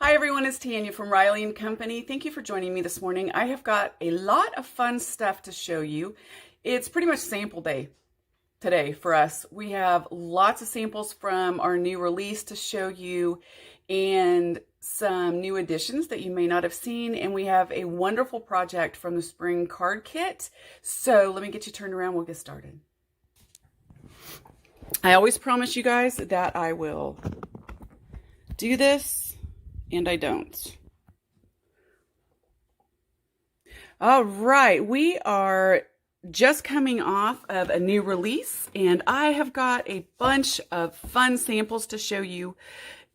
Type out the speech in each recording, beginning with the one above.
Hi everyone, it's Tanya from Riley and Company. Thank you for joining me this morning. I have got a lot of fun stuff to show you. It's pretty much sample day today for us. We have lots of samples from our new release to show you and some new additions that you may not have seen. And we have a wonderful project from the spring card kit. So let me get you turned around. We'll get started. I always promise you guys that I will do this. And I don't. All right, we are just coming off of a new release, and I have got a bunch of fun samples to show you.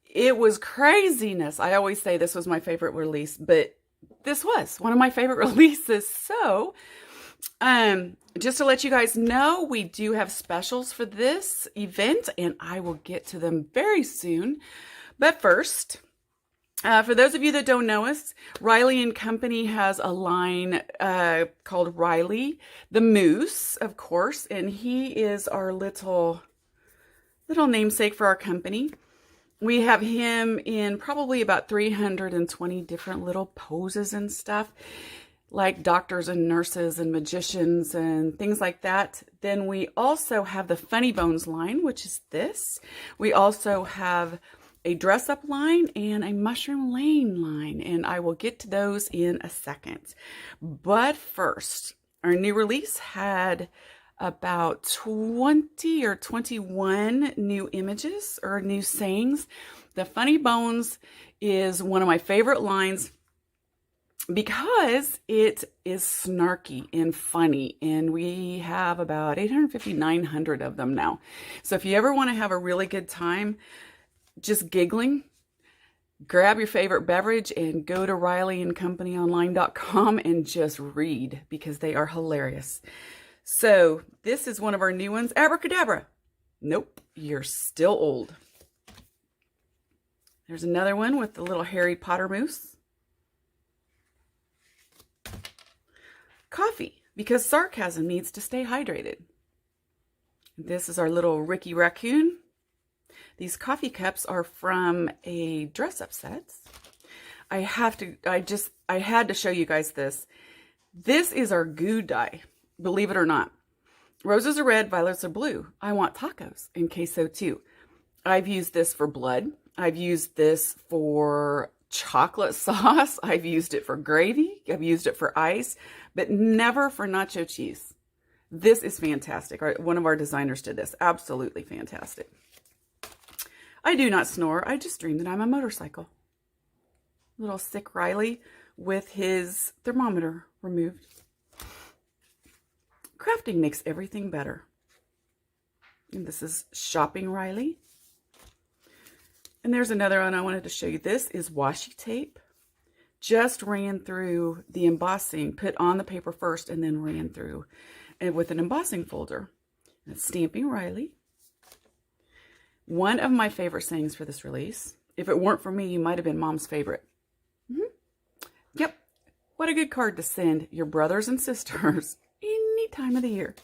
It was craziness. I always say this was my favorite release, but this was one of my favorite releases. So, just to let you guys know, we do have specials for this event, and I will get to them very soon. But first, for those of you that don't know us, Riley and Company has a line called Riley the Moose, of course, and he is our little namesake for our company. We have him in probably about 320 different little poses and stuff, like doctors and nurses and magicians and things like that. Then we also have the Funny Bones line, which is this. We also have a dress-up line and a mushroom lane line, and I will get to those in a second. But first, our new release had about 20 or 21 new images or new sayings. The Funny Bones is one of my favorite lines because it is snarky and funny, and we have about 850, 900 of them now. So if you ever want to have a really good time just giggling, grab your favorite beverage and go to RileyandCompanyOnline.com and just read, because they are hilarious. So this is one of our new ones. Abracadabra. Nope, you're still old. There's another one with the little Harry Potter moose. Coffee, because sarcasm needs to stay hydrated. This is our little Ricky Raccoon. These coffee cups are from a dress-up set. I had to show you guys this. This is our goo dye, believe it or not. Roses are red, violets are blue. I want tacos and queso too. I've used this for blood. I've used this for chocolate sauce. I've used it for gravy. I've used it for ice, but never for nacho cheese. This is fantastic. One of our designers did this. Absolutely fantastic. I do not snore. I just dream that I'm a motorcycle. Little sick Riley with his thermometer removed. Crafting makes everything better. And this is Shopping Riley. And there's another one I wanted to show you. This is washi tape. Just ran through the embossing, put on the paper first, and then ran through and with an embossing folder. That's Stamping Riley. One of my favorite sayings for this release. If it weren't for me, you might have been Mom's favorite. Yep. What a good card to send your brothers and sisters any time of the year.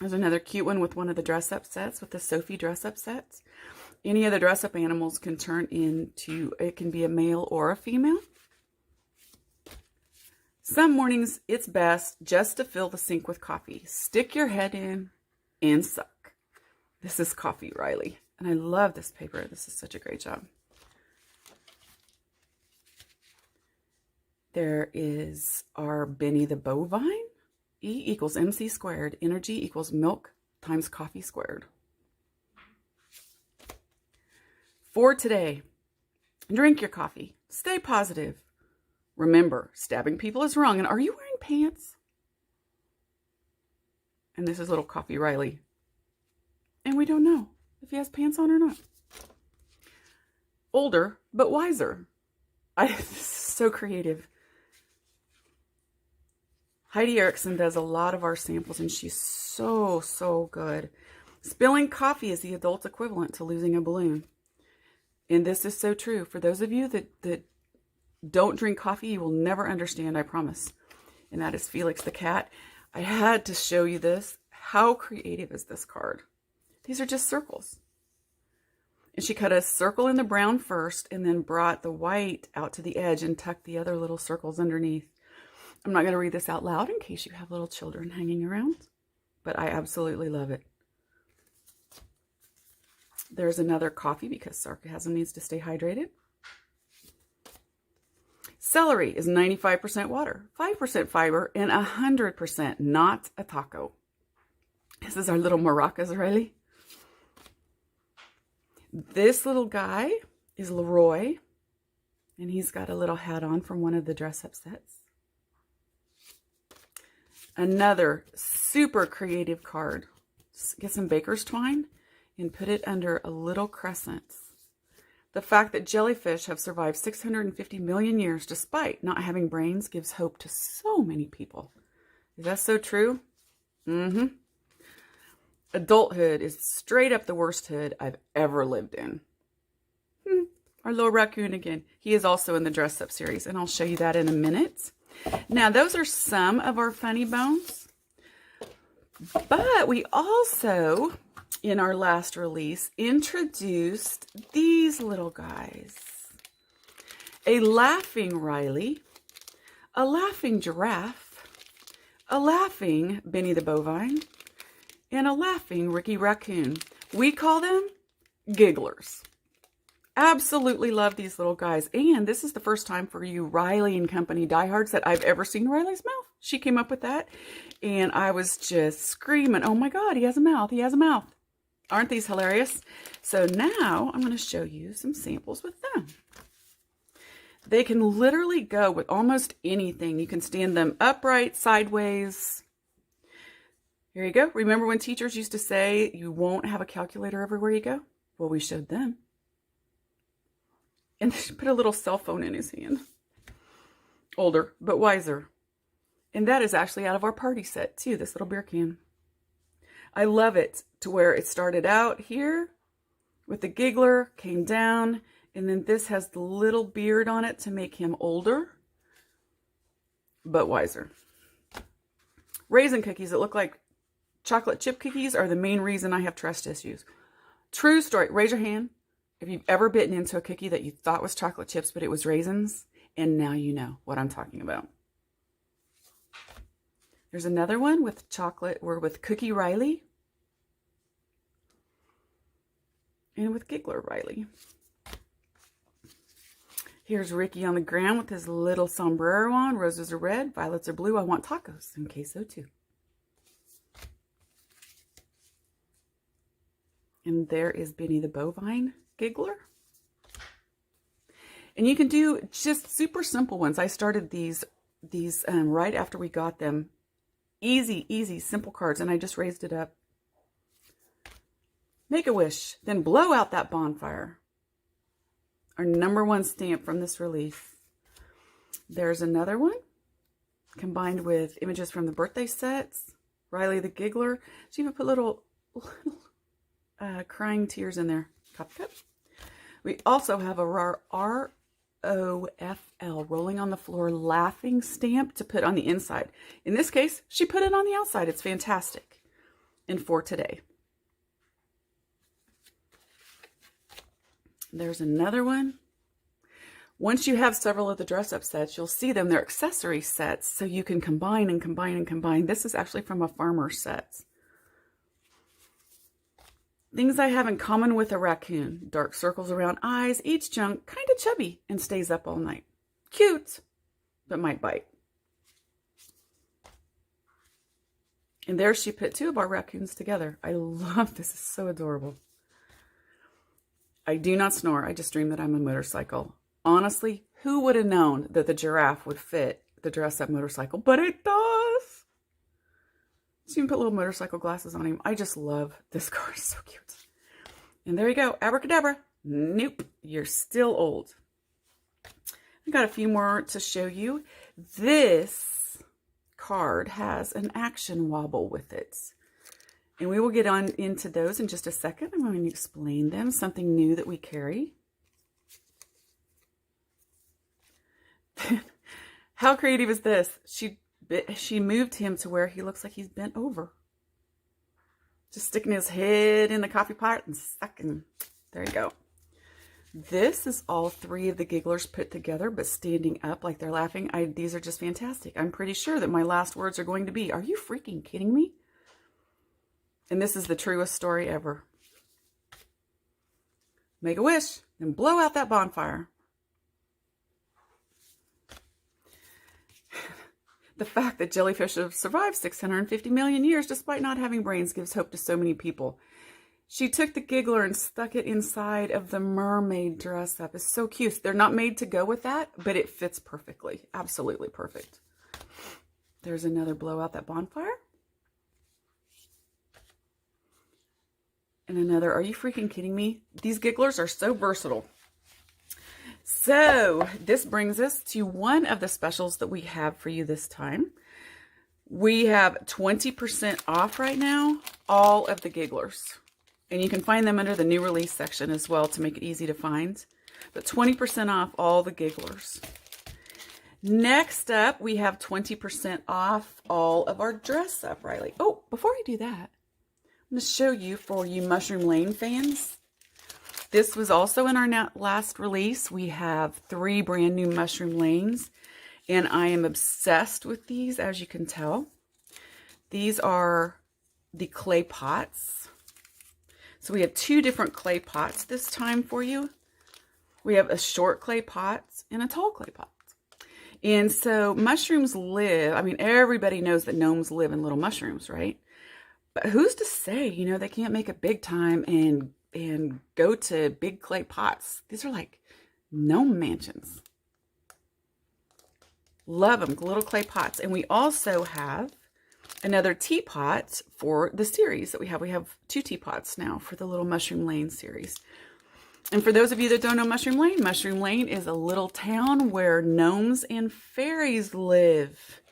There's another cute one with one of the dress-up sets, with the Sophie dress-up sets. Any of the dress-up animals can turn into, it can be a male or a female. Some mornings, it's best just to fill the sink with coffee. Stick your head in and suck. This is Coffee Riley, and I love this paper. This is such a great job. There is our Benny the Bovine. E equals MC squared. Energy equals milk times coffee squared. For today, drink your coffee. Stay positive. Remember, stabbing people is wrong. And are you wearing pants? And this is little Coffee Riley. And we don't know if he has pants on or not. Older, but wiser. This is so creative. Heidi Erickson does a lot of our samples, and she's so good. Spilling coffee is the adult equivalent to losing a balloon. And this is so true. For those of you that don't drink coffee, you will never understand, I promise. And that is Felix the cat. I had to show you this. How creative is this card? These are just circles. And she cut a circle in the brown first and then brought the white out to the edge and tucked the other little circles underneath. I'm not going to read this out loud in case you have little children hanging around, but I absolutely love it. There's another coffee because sarcasm needs to stay hydrated. Celery is 95% water, 5% fiber, and 100% not a taco. This is our little maracas, Riley. This little guy is Leroy, and he's got a little hat on from one of the dress-up sets. Another super creative card. Get some baker's twine and put it under a little crescent. The fact that jellyfish have survived 650 million years despite not having brains gives hope to so many people. Is that so true? Mm-hmm. Adulthood is straight up the worst hood I've ever lived in. Our little raccoon again. He is also in the Dress Up series, and I'll show you that in a minute. Now, those are some of our funny bones. But we also, in our last release, introduced these little guys. A laughing Riley, a laughing giraffe, a laughing Benny the bovine, and a laughing Ricky Raccoon. We call them gigglers. Absolutely love these little guys. And this is the first time for you Riley and Company diehards that I've ever seen Riley's mouth. She came up with that. And I was just screaming, oh my God, he has a mouth. He has a mouth. Aren't these hilarious? So now I'm going to show you some samples with them. They can literally go with almost anything. You can stand them upright, sideways. Here you go. Remember when teachers used to say you won't have a calculator everywhere you go? Well, we showed them. And she put a little cell phone in his hand. Older, but wiser. And that is actually out of our party set too, this little beer can. I love it to where it started out here with the giggler, came down, and then this has the little beard on it to make him older, but wiser. Raisin cookies that look like chocolate chip cookies are the main reason I have trust issues. True story. Raise your hand if you've ever bitten into a cookie that you thought was chocolate chips, but it was raisins, and now you know what I'm talking about. There's another one with chocolate, or with Cookie Riley, and with Giggler Riley. Here's Ricky on the ground with his little sombrero on. Roses are red, violets are blue. I want tacos, and queso too. And there is Benny the bovine giggler. And you can do just super simple ones. I started these right after we got them. Easy, simple cards, and I just raised it up. Make a wish, then blow out that bonfire. Our #1 stamp from this release. There's another one, combined with images from the birthday sets. Riley the giggler. She even put little crying tears in there. Coffee cup. We also have a ROFL, rolling on the floor, laughing stamp to put on the inside. In this case, she put it on the outside. It's fantastic. And for today. There's another one. Once you have several of the dress-up sets, you'll see them. They're accessory sets, so you can combine and combine and combine. This is actually from a farmer set. Things I have in common with a raccoon. Dark circles around eyes, eats junk, kind of chubby, and stays up all night. Cute, but might bite. And there she put 2 of our raccoons together. I love this. It's so adorable. I do not snore. I just dream that I'm a motorcycle. Honestly, who would have known that the giraffe would fit the dress-up motorcycle? But it does. She even put little motorcycle glasses on him. I just love this card. It's so cute. And there you go. Abracadabra. Nope. You're still old. I got a few more to show you. This card has an action wobble with it. And we will get on into those in just a second. I'm going to explain them. Something new that we carry. How creative is this? She moved him to where he looks like he's bent over. Just sticking his head in the coffee pot and sucking. There you go. This is all three of the gigglers put together, but standing up like they're laughing. These are just fantastic. I'm pretty sure that my last words are going to be, "Are you freaking kidding me?" And this is the truest story ever. Make a wish and blow out that bonfire. The fact that jellyfish have survived 650 million years despite not having brains gives hope to so many people. She took the giggler and stuck it inside of the mermaid dress up. It's so cute. They're not made to go with that, but it fits perfectly. Absolutely perfect. There's another blow out that bonfire. And another, "Are you freaking kidding me?" These gigglers are so versatile. So this brings us to one of the specials that we have for you this time. We have 20% off right now, all of the gigglers. And you can find them under the new release section as well to make it easy to find. But 20% off all the gigglers. Next up, we have 20% off all of our Dress Up Riley. Oh, before I do that, I'm going to show you for you Mushroom Lane fans. This was also in our last release. We have 3 brand new Mushroom Lanes, and I am obsessed with these, as you can tell. These are the clay pots. So we have 2 different clay pots this time for you. We have a short clay pot and a tall clay pot. And so mushrooms live, I mean, everybody knows that gnomes live in little mushrooms, right? But who's to say, you know, they can't make it big time and go to big clay pots. These are like gnome mansions. Love them, little clay pots. And we also have another teapot for the series that we have. We have 2 teapots now for the little Mushroom Lane series. And for those of you that don't know Mushroom Lane is a little town where gnomes and fairies live.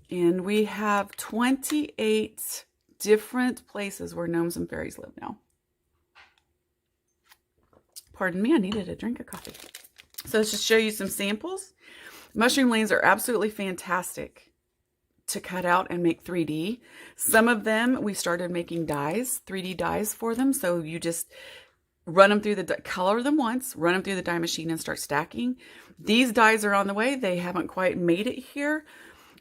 And we have 28 different places where gnomes and fairies live now. Pardon me, I needed a drink of coffee. So let's just show you some samples. Mushroom Lanes are absolutely fantastic to cut out and make 3D. Some of them, we started making dies, 3D dies for them. So you just run them through color them once, run them through the die machine and start stacking. These dies are on the way. They haven't quite made it here,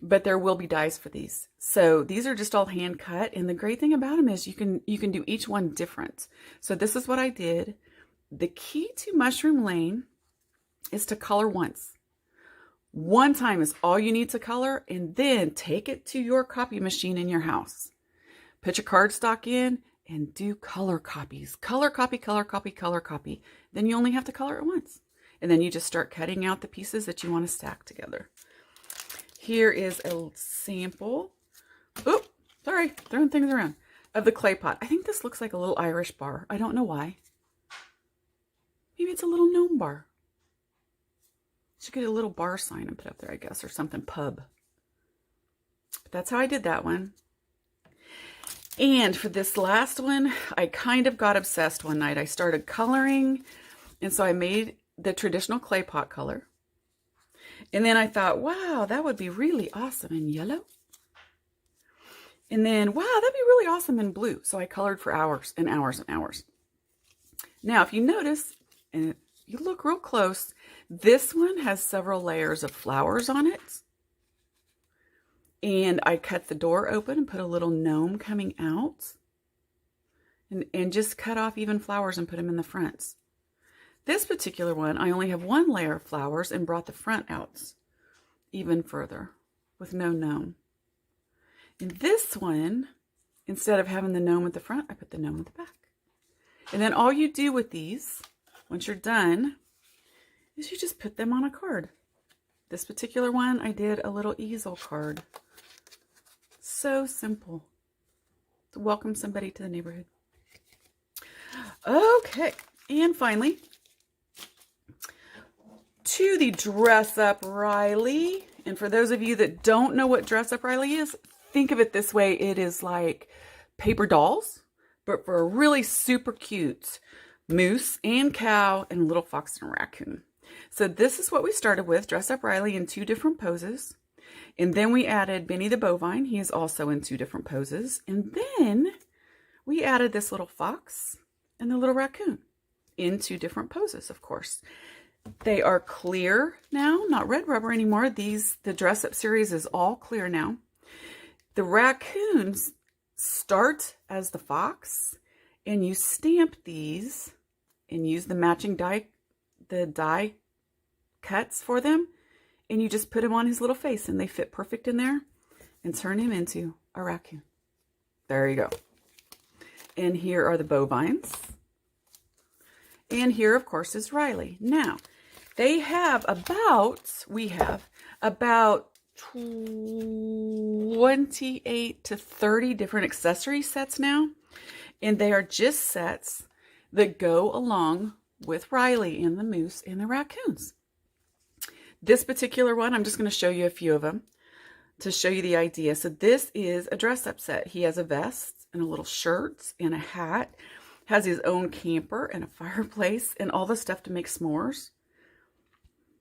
but there will be dies for these. So these are just all hand cut. And the great thing about them is you can do each one different. So this is what I did. The key to Mushroom Lane is to color once. One time is all you need to color, and then take it to your copy machine in your house. Put your cardstock in and do color copies. Color copy, color copy, color copy. Then you only have to color it once. And then you just start cutting out the pieces that you want to stack together. Here is a sample. Oop, sorry, throwing things around. Of the clay pot. I think this looks like a little Irish bar. I don't know why. Maybe it's a little gnome bar. Should get a little bar sign and put up there, I guess, or something, pub. But that's how I did that one. And for this last one, I kind of got obsessed one night. I started coloring, and so I made the traditional clay pot color. And then I thought, wow, that would be really awesome in yellow. And then, wow, that'd be really awesome in blue. So I colored for hours and hours and hours. Now, if you notice, and you look real close, this one has several layers of flowers on it. And I cut the door open and put a little gnome coming out. And just cut off even flowers and put them in the fronts. This particular one, I only have 1 layer of flowers and brought the front out even further with no gnome. And this one, instead of having the gnome at the front, I put the gnome at the back. And then all you do with these, once you're done, is you just put them on a card. This particular one, I did a little easel card. So simple to welcome somebody to the neighborhood. Okay, and finally, to the Dress Up Riley. And for those of you that don't know what Dress Up Riley is, think of it this way. It is like paper dolls, but for a really super cute moose and cow and little fox and raccoon. So this is what we started with, Dress Up Riley in 2 different poses. And then we added Benny the bovine. He is also in 2 different poses. And then we added this little fox and the little raccoon into different poses, of course. They are clear now, not red rubber anymore. The Dress Up series is all clear now. The raccoons start as the fox, and you stamp these and use the matching die cuts for them, and you just put him on his little face, and they fit perfect in there and turn him into a raccoon. There you go. And here are the bovines. And here, of course, is Riley. Now, we have about 28 to 30 different accessory sets now. And they are just sets that go along with Riley and the moose and the raccoons. This particular one, I'm just going to show you a few of them to show you the idea. So this is a dress-up set. He has a vest and a little shirt and a hat, has his own camper and a fireplace and all the stuff to make s'mores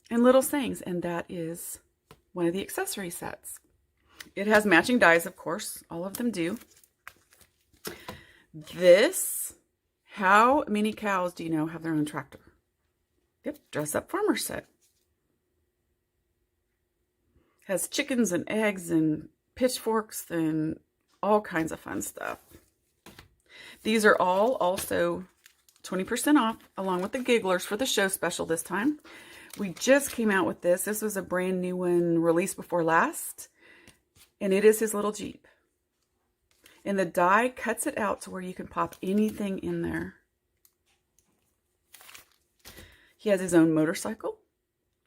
and little things. And that is one of the accessory sets. It has matching dies, of course. All of them do. This, how many cows do you know have their own tractor? Yep, dress-up farmer set. Has chickens and eggs and pitchforks and all kinds of fun stuff. These are all also 20% off along with the gigglers for the show special this time. We just came out with this. This was a brand new one released before last. And it is his little Jeep. And the die cuts it out to where you can pop anything in there. He has his own motorcycle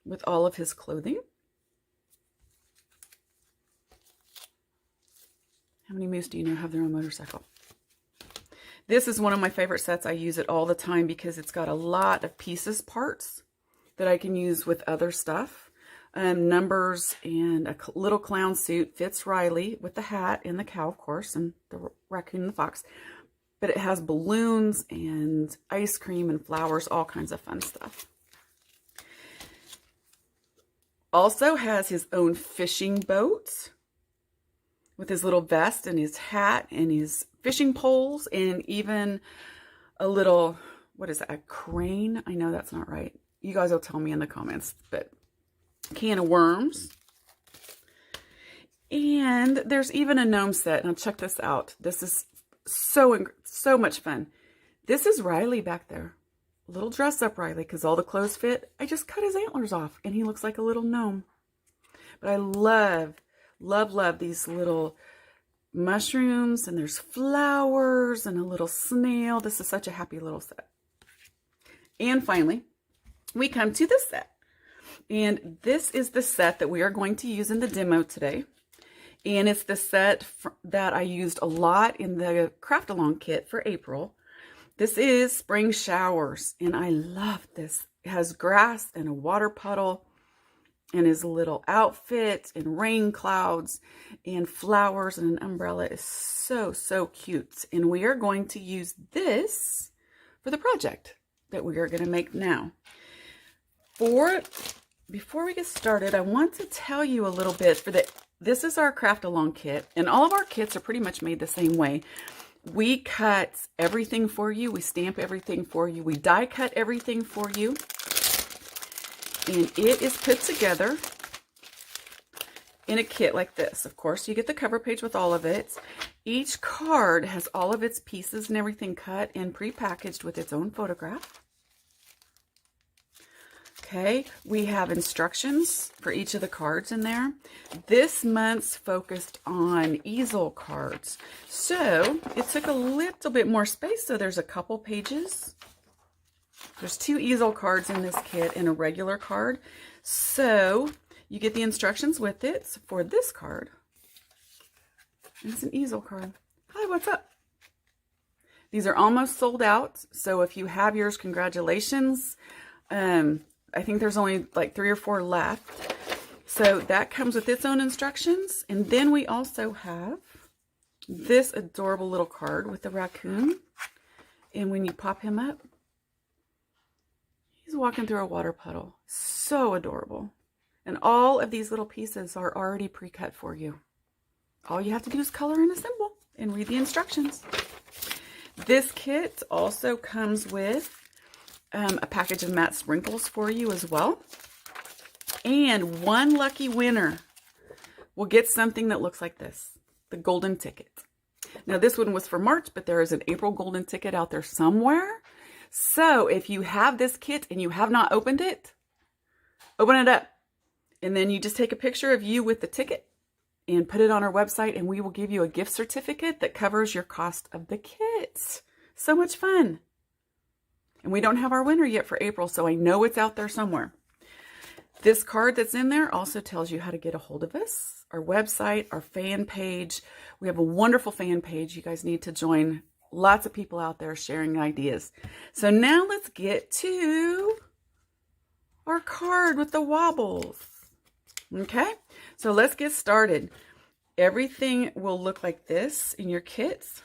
with all of his clothing. How many moose do you know have their own motorcycle? This is one of my favorite sets. I use it all the time because it's got a lot of pieces, parts that I can use with other stuff. Numbers and a little clown suit fits Riley with the hat and the cow, of course, and the raccoon and the fox. But it has balloons and ice cream and flowers, all kinds of fun stuff. Also has his own fishing boat with his little vest and his hat and his fishing poles and even a little, what is that, a crane? I know that's not right. You guys will tell me in the comments, but can of worms. And there's even a gnome set. Now check this out. This is so much fun. This is Riley back there. A little dress up Riley because all the clothes fit. I just cut his antlers off and he looks like a little gnome. But I love these little mushrooms, and there's flowers and a little snail. This is such a happy little set. And finally, we come to this set. And this is the set that we are going to use in the demo today. And it's the set that I used a lot in the craft along kit for April. This is Spring Showers, and I love this. It has grass and a water puddle and his little outfit and rain clouds and flowers and an umbrella is so cute. And we are going to use this for the project that we are going to make now. Before we get started, I want to tell you a little bit this is our craft along kit, and all of our kits are pretty much made the same way. We cut everything for you. We stamp everything for you. We die cut everything for you. And it is put together in a kit like this. Of course, you get the cover page with all of it. Each card has all of its pieces and everything cut and pre-packaged with its own photograph. Okay, we have instructions for each of the cards in there. This month's focused on easel cards. So it took a little bit more space, so there's a couple pages. There's 2 easel cards in this kit and a regular card. So you get the instructions with it for this card. It's an easel card. Hi, what's up? These are almost sold out. So if you have yours, congratulations. I think there's only like 3 or 4 left. So that comes with its own instructions. And then we also have this adorable little card with the raccoon. And when you pop him up, he's walking through a water puddle. So adorable. And all of these little pieces are already pre-cut for you. All you have to do is color and assemble and read the instructions. This kit also comes with a package of matte sprinkles for you as well. And one lucky winner will get something that looks like this, the golden ticket. Now this one was for March, but there is an April golden ticket out there somewhere. So if you have this kit and you have not opened it, open it up. And then you just take a picture of you with the ticket and put it on our website, and we will give you a gift certificate that covers your cost of the kit. So much fun. And we don't have our winner yet for April, so I know it's out there somewhere. This card that's in there also tells you how to get a hold of us, our website, our fan page. We have a wonderful fan page. You guys need to join. Lots of people out there sharing ideas. So now let's get to our card with the wobbles. Okay, so let's get started. Everything will look like this in your kits.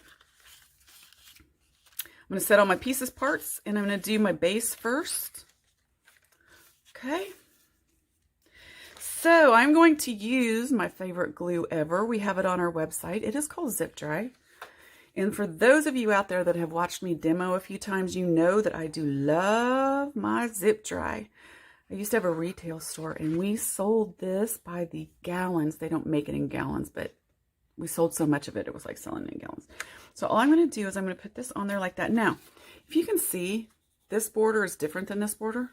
I'm going to set all my pieces parts, and I'm going to do my base first. Okay. So I'm going to use my favorite glue ever. We have it on our website. It is called Zip Dry. And for those of you out there that have watched me demo a few times, you know that I do love my Zip Dry. I used to have a retail store, and we sold this by the gallons. They don't make it in gallons, but we sold so much of it, it was like selling it in gallons. So all I'm going to do is I'm going to put this on there like that. Now, if you can see, this border is different than this border.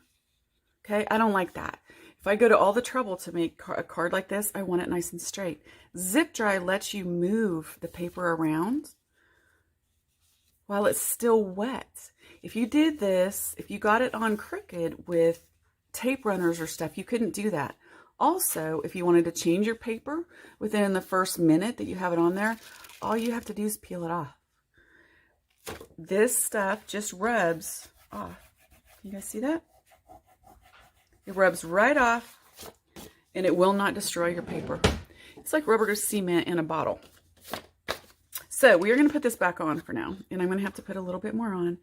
Okay, I don't like that. If I go to all the trouble to make a card like this, I want it nice and straight. Zip Dry lets you move the paper around while it's still wet. If you did this, if you got it on crooked with tape runners or stuff, you couldn't do that. Also, if you wanted to change your paper within the first minute that you have it on there, all you have to do is peel it off. This stuff just rubs off. You guys see that? It rubs right off, and it will not destroy your paper. It's like rubber cement in a bottle. So we are going to put this back on for now, and I'm going to have to put a little bit more on.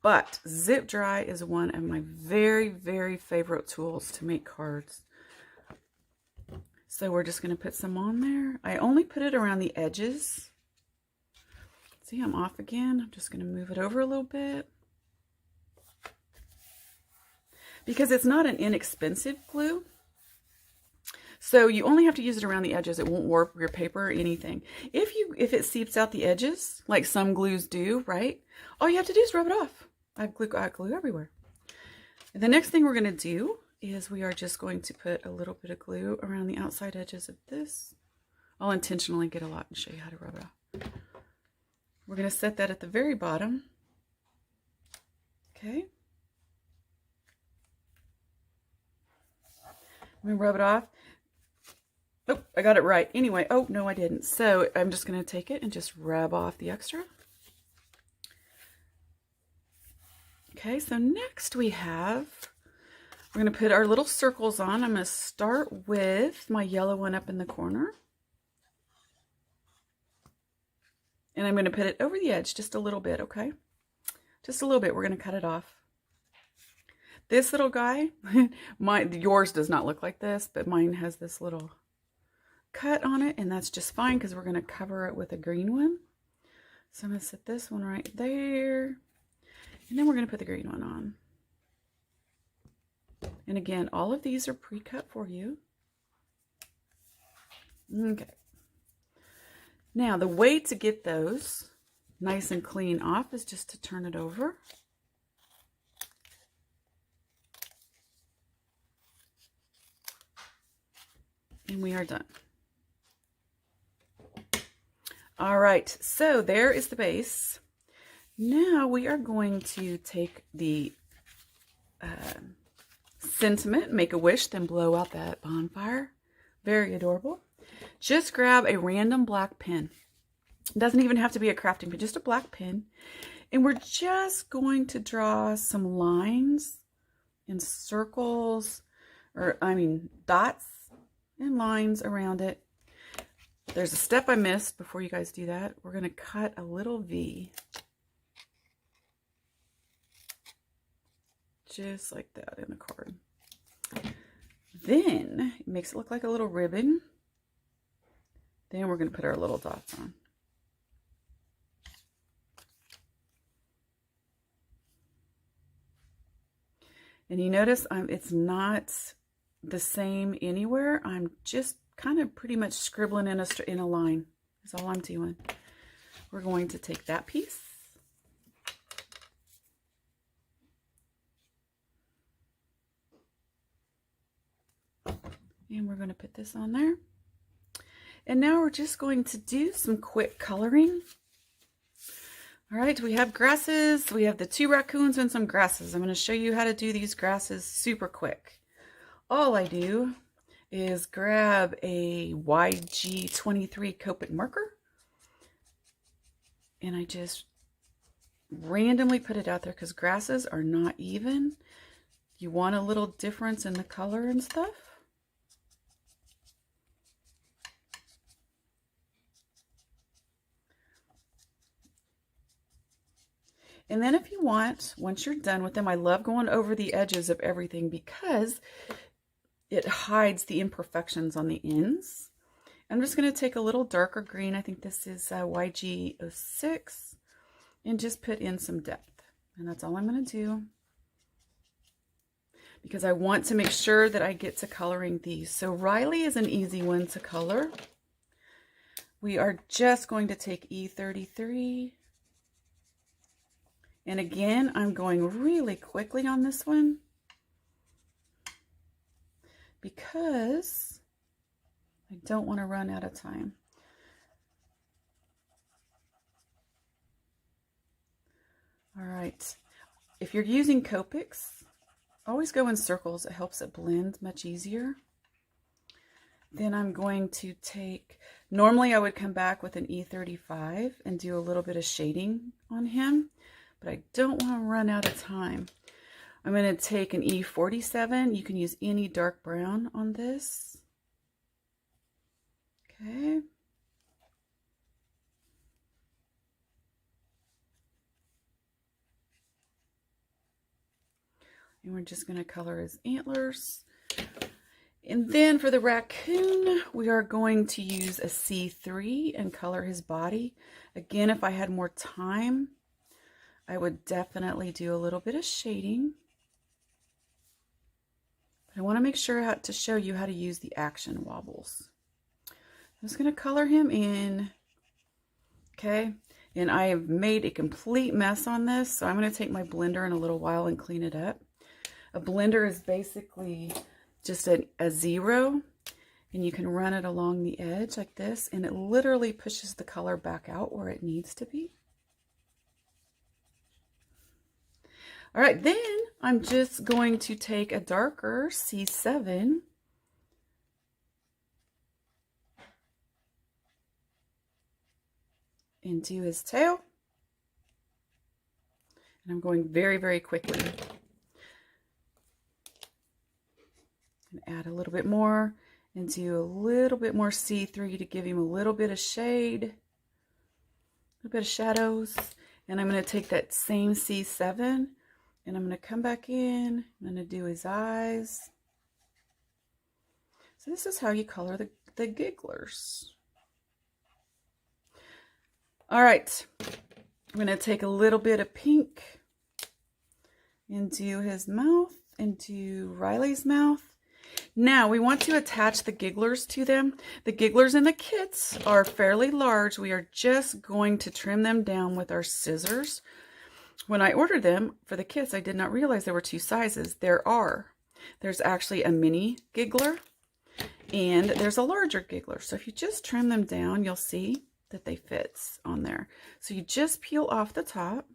But Zip Dry is one of my very, very favorite tools to make cards. So we're just going to put some on there. I only put it around the edges. See, I'm off again. I'm just going to move it over a little bit. Because it's not an inexpensive glue. So you only have to use it around the edges. It won't warp your paper or anything. If it seeps out the edges, like some glues do, right? All you have to do is rub it off. I have glue everywhere. And the next thing we're going to do is we are just going to put a little bit of glue around the outside edges of this. I'll intentionally get a lot and show you how to rub it off. We're going to set that at the very bottom. Okay. I'm going to rub it off. Oh, I got it right. Anyway, oh, no, I didn't. So I'm just going to take it and just rub off the extra. Okay, so next we're going to put our little circles on. I'm going to start with my yellow one up in the corner. And I'm going to put it over the edge just a little bit, okay? Just a little bit. We're going to cut it off. This little guy, yours does not look like this, but mine has this little cut on it, and that's just fine because we're going to cover it with a green one. So I'm going to set this one right there, and then we're going to put the green one on. And again, all of these are pre-cut for you. Okay. Now, the way to get those nice and clean off is just to turn it over. And we are done. All right, so there is the base. Now we are going to take the sentiment, make a wish, then blow out that bonfire. Very adorable. Just grab a random black pen. It doesn't even have to be a crafting pen, just a black pen. And we're just going to draw some lines and circles, or I mean dots and lines around it. There's a step I missed before you guys do that. We're going to cut a little V. Just like that in the card. Then it makes it look like a little ribbon. Then we're going to put our little dots on. And you notice it's not the same anywhere. I'm just kind of pretty much scribbling in a line. That's all I'm doing. We're going to take that piece. And we're going to put this on there. And now we're just going to do some quick coloring. All right, we have grasses. We have the 2 raccoons and some grasses. I'm going to show you how to do these grasses super quick. All I do is grab a YG23 Copic marker, and I just randomly put it out there because grasses are not even. You want a little difference in the color and stuff. And then if you want, once you're done with them, I love going over the edges of everything because it hides the imperfections on the ends. I'm just going to take a little darker green. I think this is YG06, and just put in some depth. And that's all I'm going to do, because I want to make sure that I get to coloring these. So Riley is an easy one to color. We are just going to take E33. And again, I'm going really quickly on this one because I don't want to run out of time. All right, if you're using Copics, always go in circles. It helps it blend much easier. Then I'm going to take, normally I would come back with an E35 and do a little bit of shading on him, but I don't want to run out of time. I'm going to take an E47. You can use any dark brown on this. Okay. And we're just going to color his antlers. And then for the raccoon, we are going to use a C3 and color his body. Again, if I had more time, I would definitely do a little bit of shading. But I want to make sure to show you how to use the action wobbles. I'm just going to color him in. Okay. And I have made a complete mess on this, so I'm going to take my blender in a little while and clean it up. A blender is basically just a zero, and you can run it along the edge like this, and it literally pushes the color back out where it needs to be. All right, then I'm just going to take a darker C7 and do his tail. And I'm going very, very quickly. And add a little bit more and do a little bit more C3 to give him a little bit of shade, a little bit of shadows. And I'm going to take that same C7 and I'm going to come back in. I'm going to do his eyes. So this is how you color the gigglers. All right, I'm going to take a little bit of pink and do his mouth and do Riley's mouth. Now we want to attach the gigglers to them. The gigglers and the kits are fairly large. We are just going to trim them down with our scissors. When I ordered them for the kits, I did not realize there were 2 sizes. There's actually a mini giggler and there's a larger giggler. So if you just trim them down, you'll see that they fit on there. So you just peel off the top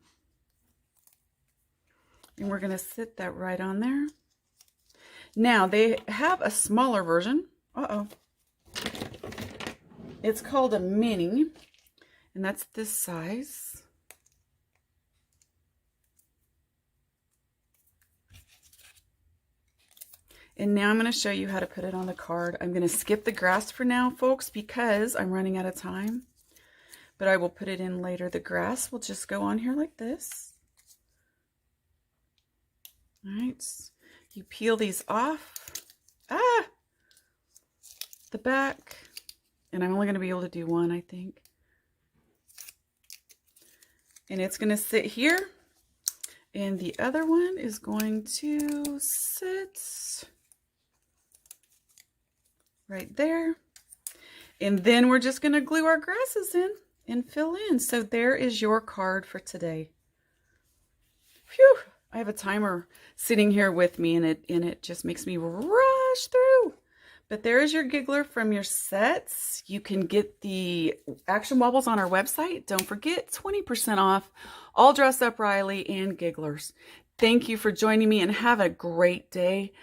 and we're going to sit that right on there. Now they have a smaller version. It's called a mini, and that's this size. And now I'm going to show you how to put it on the card. I'm going to skip the grass for now, folks, because I'm running out of time. But I will put it in later. The grass will just go on here like this. All right. You peel these off. The back. And I'm only going to be able to do one, I think. And it's going to sit here. And the other one is going to sit right there. And then we're just going to glue our grasses in and fill in. So there is your card for today. Phew! I have a timer sitting here with me, and it just makes me rush through. But there is your giggler from your sets. You can get the action wobbles on our website. Don't forget, 20% off all Dress Up Riley and gigglers. Thank you for joining me, and have a great day.